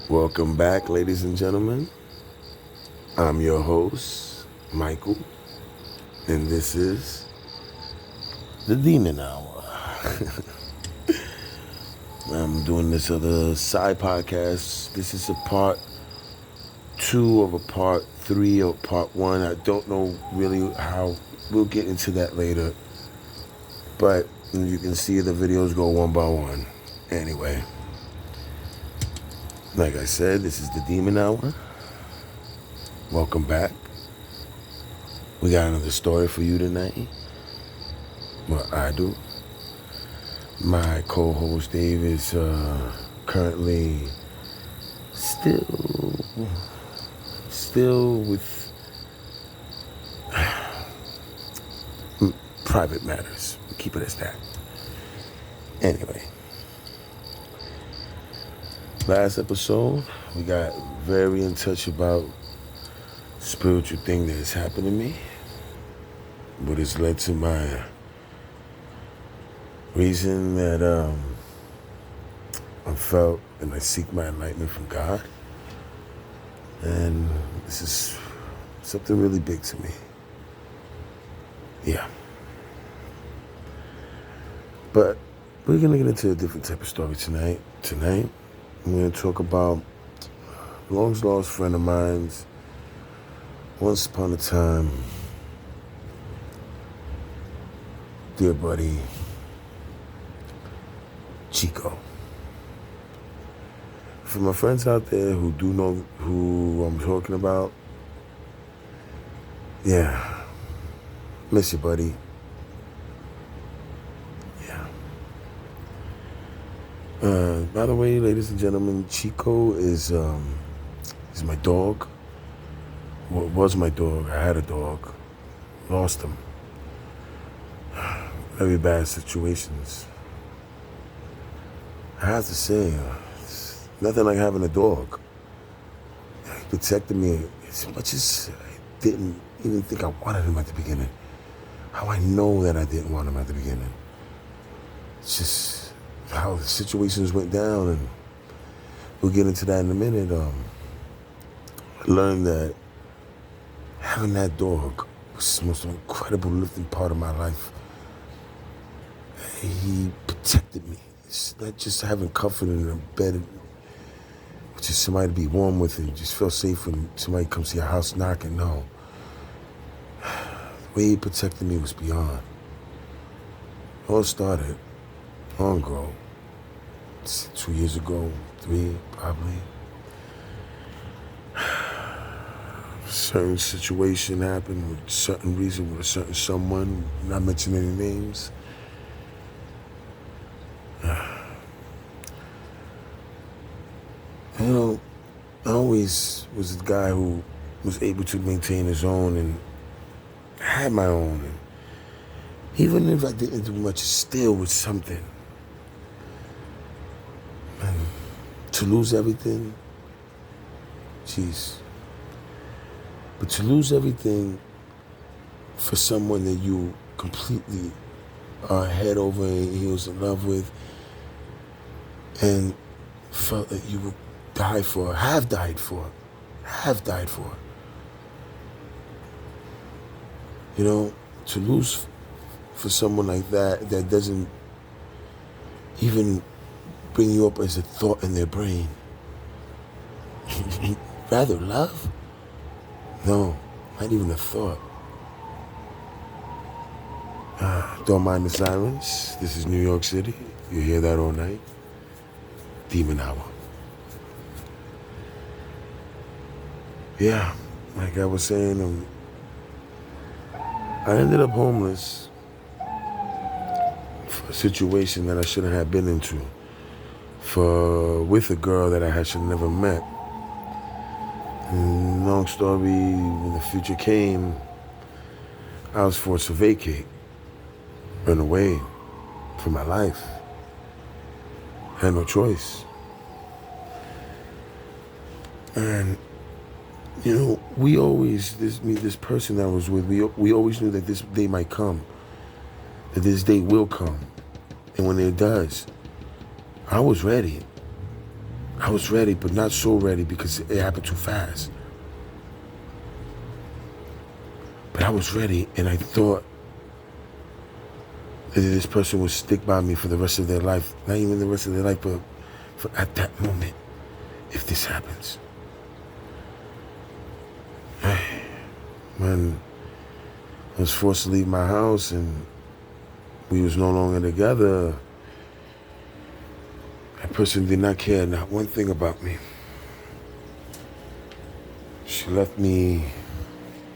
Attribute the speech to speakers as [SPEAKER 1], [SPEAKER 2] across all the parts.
[SPEAKER 1] Welcome back, ladies and gentlemen. I'm your host, Michael, and this is the Demon Hour. I'm doing this other side podcast. This is a part two of a part three or part one. I don't know really how. We'll get into that later. But you can see the videos go one by one. Anyway, like I said, this is the Demon Hour. Welcome back. We got another story for you tonight. Well, I do. My co-host Dave is currently still with private matters. Keep it as that. Anyway, last episode we got very in touch about spiritual thing that has happened to me, but it's led to my reason that I felt and I seek my enlightenment from God. And this is something really big to me. Yeah. But we're going to get into a different type of story tonight. Tonight, I'm going to talk about a long lost friend of mine's. Once upon a time, dear buddy, Chico. For my friends out there who do know who I'm talking about, yeah, miss you, buddy. Yeah. By the way, ladies and gentlemen, Chico is my dog. Well, was my dog. I had a dog. Lost him. Very bad situations. I have to say, it's nothing like having a dog. He protected me as much as I didn't even think I wanted him at the beginning. How I know that I didn't want him at the beginning. It's just how the situations went down, and we'll get into that in a minute. I learned that having that dog was the most incredible lifting part of my life. He protected me. It's not just having comfort in a bed, which is somebody to be warm with and you just feel safe when somebody comes to your house knocking. No. The way he protected me was beyond. It all started long ago. 2 years ago, 3 probably. A certain situation happened with a certain reason with a certain someone, not mentioning any names. You know, I always was a guy who was able to maintain his own and had my own. And even if I didn't do much, it still was something. And to lose everything, jeez. But to lose everything for someone that you completely are head over heels in love with and felt that you would die for, have died for. You know, to lose for someone like that doesn't even bring you up as a thought in their brain. Rather love? No, not even a thought. Don't mind the silence. This is New York City. You hear that all night. Demon Hour. Yeah, like I was saying, I ended up homeless for a situation that I shouldn't have been into, with a girl that I should have never met. And long story, when the future came, I was forced to vacate, run away from my life. Had no choice. And you know, we always, this person that I was with, we always knew that this day might come, that this day will come. And when it does, I was ready. I was ready, but not so ready because it happened too fast. But I was ready, and I thought that this person would stick by me for the rest of their life. Not even the rest of their life, but for at that moment, if this happens. When I was forced to leave my house and we was no longer together, that person did not care not one thing about me. She left me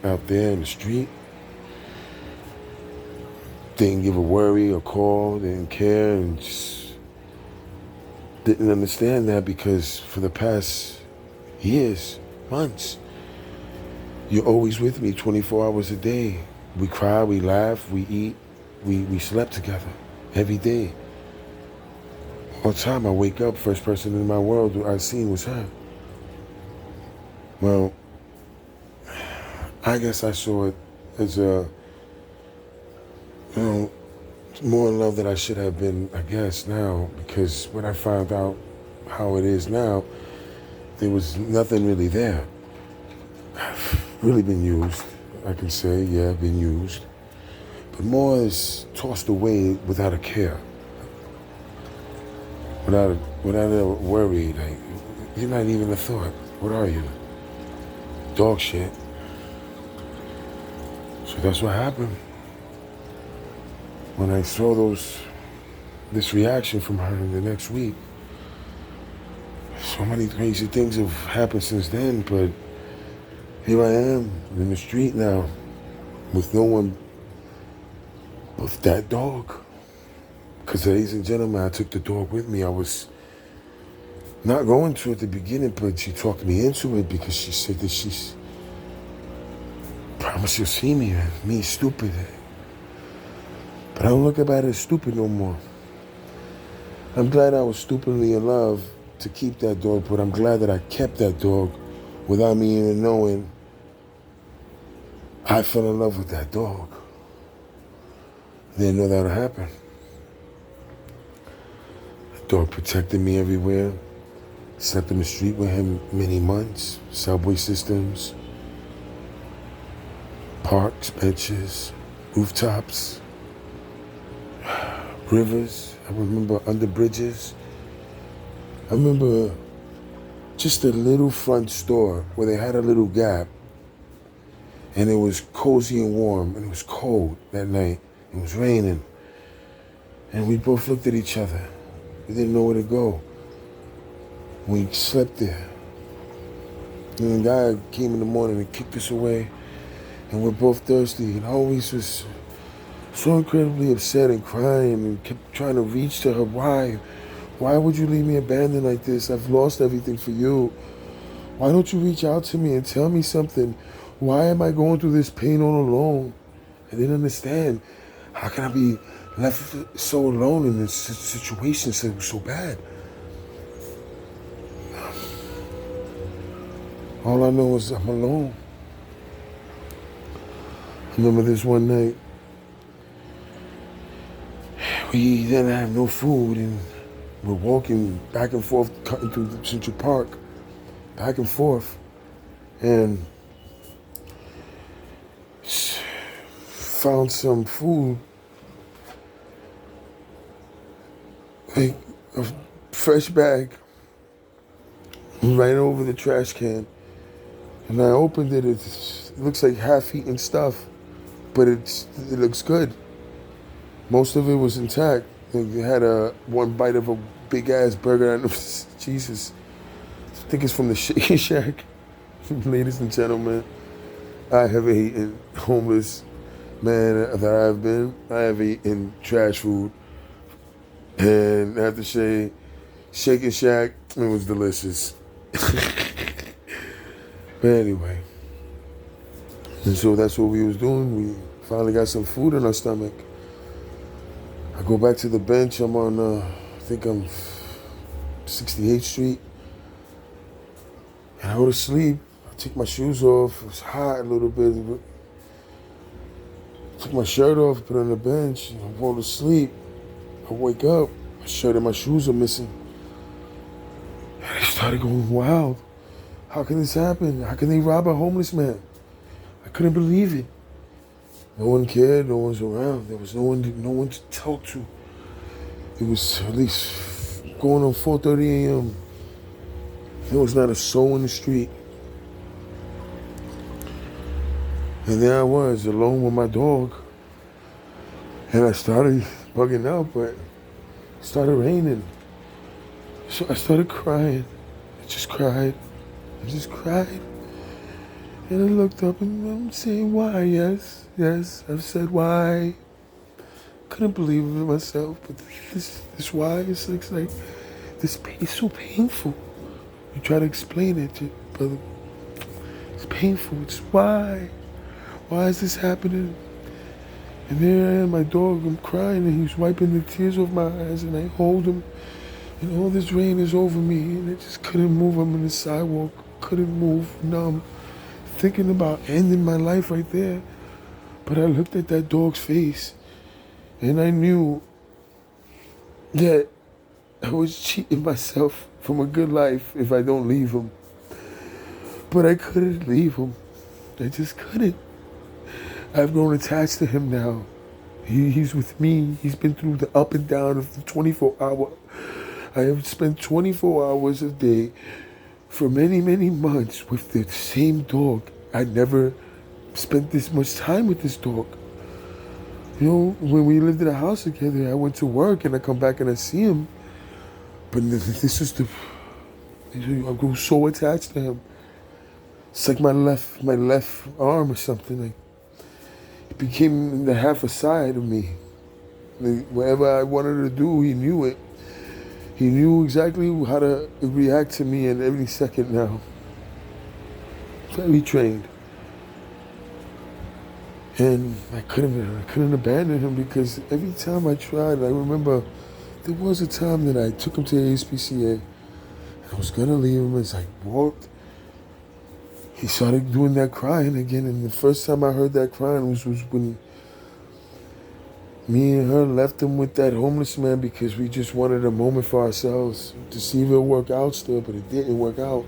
[SPEAKER 1] out there in the street. Didn't give a worry or call, didn't care, and just didn't understand that because for the past years, months, you're always with me 24 hours a day. We cry, we laugh, we eat, we slept together every day. All the time I wake up, first person in my world I seen was her. Well, I guess I saw it as more in love than I should have been, I guess, now, because when I found out how it is now, there was nothing really there. I've really been used, I can say, yeah, been used. But more is tossed away without a care. Without a worry, like, you're not even a thought. What are you? Dog shit. So that's what happened. When I saw this reaction from her the next week, so many crazy things have happened since then, but here I am in the street now with no one but that dog. Because, ladies and gentlemen, I took the dog with me. I was not going to at the beginning, but she talked me into it because she said that she's promised she'll see me, man. Me, stupid. But I don't look about it as stupid no more. I'm glad I was stupidly in love to keep that dog, but I'm glad that I kept that dog without me even knowing I fell in love with that dog. Didn't know that would happen. The dog protected me everywhere. Slept in the street with him many months. Subway systems, parks, benches, rooftops, rivers. I remember under bridges. I remember just a little front store where they had a little gap, and it was cozy and warm, and it was cold that night. It was raining, and we both looked at each other. We didn't know where to go. We slept there. And the guy came in the morning and kicked us away, and we're both thirsty, and I always was so incredibly upset and crying and kept trying to reach to her. Why? Why would you leave me abandoned like this? I've lost everything for you. Why don't you reach out to me and tell me something? Why am I going through this pain all alone? I didn't understand. How can I be left so alone in this situation so bad? All I know is I'm alone. I remember this one night, we didn't have no food, and we're walking back and forth, cutting through Central Park, back and forth, and found some food, like a fresh bag, right over the trash can. And I opened it. It looks like half-eaten stuff, but it looks good. Most of it was intact. It had one bite of a big-ass burger. And Jesus, I think it's from the Shake Shack. Ladies and gentlemen, I have eaten homeless man that I've been. I have eaten trash food, and I have to say, Shake Shack, it was delicious. But anyway, and so that's what we was doing. We finally got some food in our stomach. I go back to the bench. I'm on, I think I'm 68th Street. And I go to sleep. I take my shoes off. It was hot a little bit. I took my shirt off, put it on the bench. I go to sleep. I wake up. My shirt and my shoes are missing. And started going wild. How can this happen? How can they rob a homeless man? I couldn't believe it. No one cared. No one was around. There was no one to talk to. It was at least going on 4:30 a.m. There was not a soul in the street. And there I was, alone with my dog. And I started bugging out, but it started raining. So I started crying. I just cried. I just cried. And I looked up and I'm saying, why? Yes, I've said why. Couldn't believe it myself, but this why is like this pain is so painful. You try to explain it to brother. It's painful. It's why. Why is this happening? And there I am, my dog, I'm crying, and he's wiping the tears off my eyes, and I hold him, and all this rain is over me, and I just couldn't move. I'm on the sidewalk, couldn't move, numb, thinking about ending my life right there. But I looked at that dog's face, and I knew that I was cheating myself from a good life if I don't leave him. But I couldn't leave him. I just couldn't. I've grown attached to him now. He's with me. He's been through the up and down of the 24-hour. I have spent 24 hours a day for many, many months with the same dog. I never spent this much time with this dog. You know, when we lived in a house together, I went to work and I come back and I see him. But this is I grew so attached to him. It's like my left arm or something. Like, it became the half a side of me. Whatever I wanted to do, he knew it. He knew exactly how to react to me in every second now. Very trained. And I couldn't abandon him because every time I tried, I remember there was a time that I took him to the HPCA and I was gonna leave him as I walked. He started doing that crying again, and the first time I heard that crying was when me and her left him with that homeless man because we just wanted a moment for ourselves to see if it'll work out still, but it didn't work out.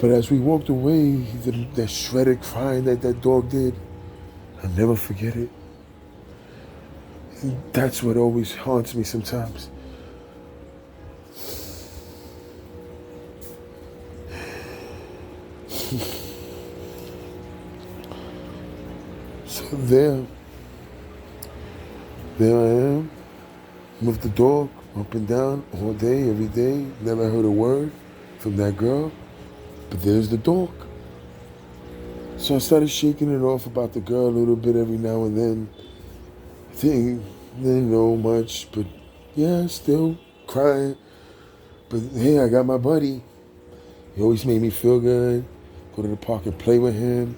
[SPEAKER 1] But as we walked away, that shredded crying that dog did, I'll never forget it. And that's what always haunts me sometimes. So there I am, with the dog, up and down, all day, every day. Never heard a word from that girl, but there's the dog. So I started shaking it off about the girl a little bit every now and then. Didn't know much, but yeah, still crying. But hey, I got my buddy. He always made me feel good. Go to the park and play with him,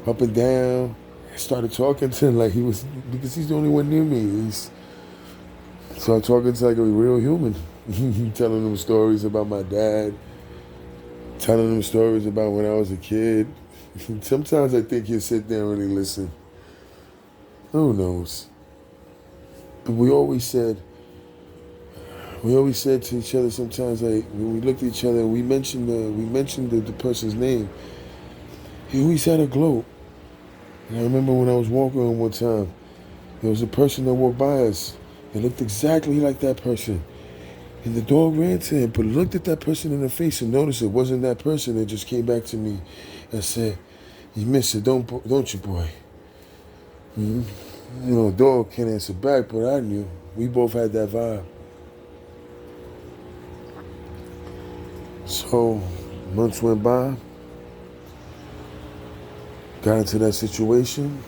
[SPEAKER 1] up and down. I started talking to him like he was, because he's the only one near me. Started talking to like a real human. Telling him stories about my dad. Telling him stories about when I was a kid. Sometimes I think he'll sit there and really listen. Who knows? But we always said to each other sometimes, like when we looked at each other, we mentioned the person's name. He always had a glow. And I remember when I was walking on one time, there was a person that walked by us. It looked exactly like that person. And the dog ran to him, but looked at that person in the face and noticed it wasn't that person. It just came back to me and said, "You miss it, don't you, boy?" Mm-hmm. You know, dog can't answer back, but I knew. We both had that vibe. So, months went by. Got into that situation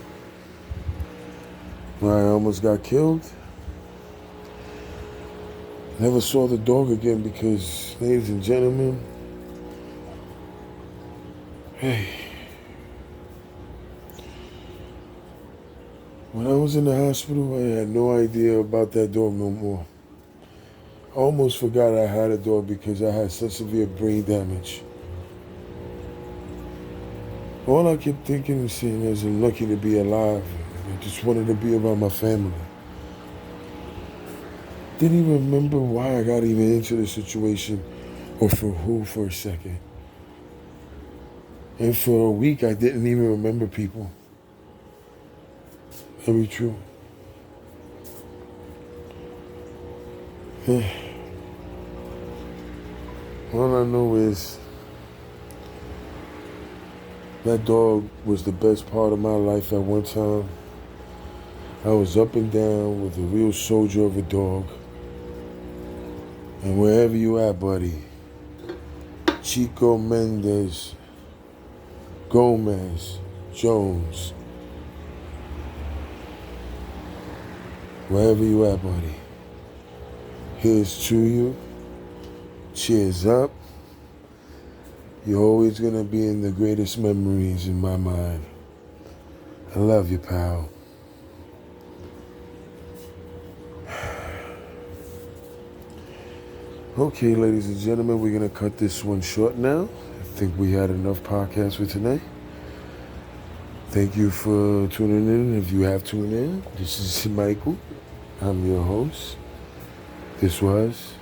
[SPEAKER 1] where I almost got killed. Never saw the dog again because, ladies and gentlemen, hey, when I was in the hospital, I had no idea about that dog no more. I almost forgot I had a dog because I had such severe brain damage. All I kept thinking and saying is I'm lucky to be alive. I just wanted to be around my family. Didn't even remember why I got even into the situation Or for who for a second. And for a week, I didn't even remember people. Very true. All I know is that dog was the best part of my life at one time. I was up and down with a real soldier of a dog. And wherever you at, buddy, Chico, Mendez, Gomez, Jones, wherever you at, buddy, here's to you. Cheers up. You're always gonna be in the greatest memories in my mind. I love you, pal. Okay, ladies and gentlemen, we're gonna cut this one short now. I think we had enough podcasts for tonight. Thank you for tuning in. If you have tuned in, this is Michael. I'm your host. This was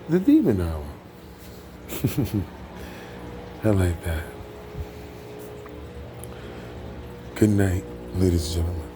[SPEAKER 1] the Demon Hour. I like that. Good night, ladies and gentlemen.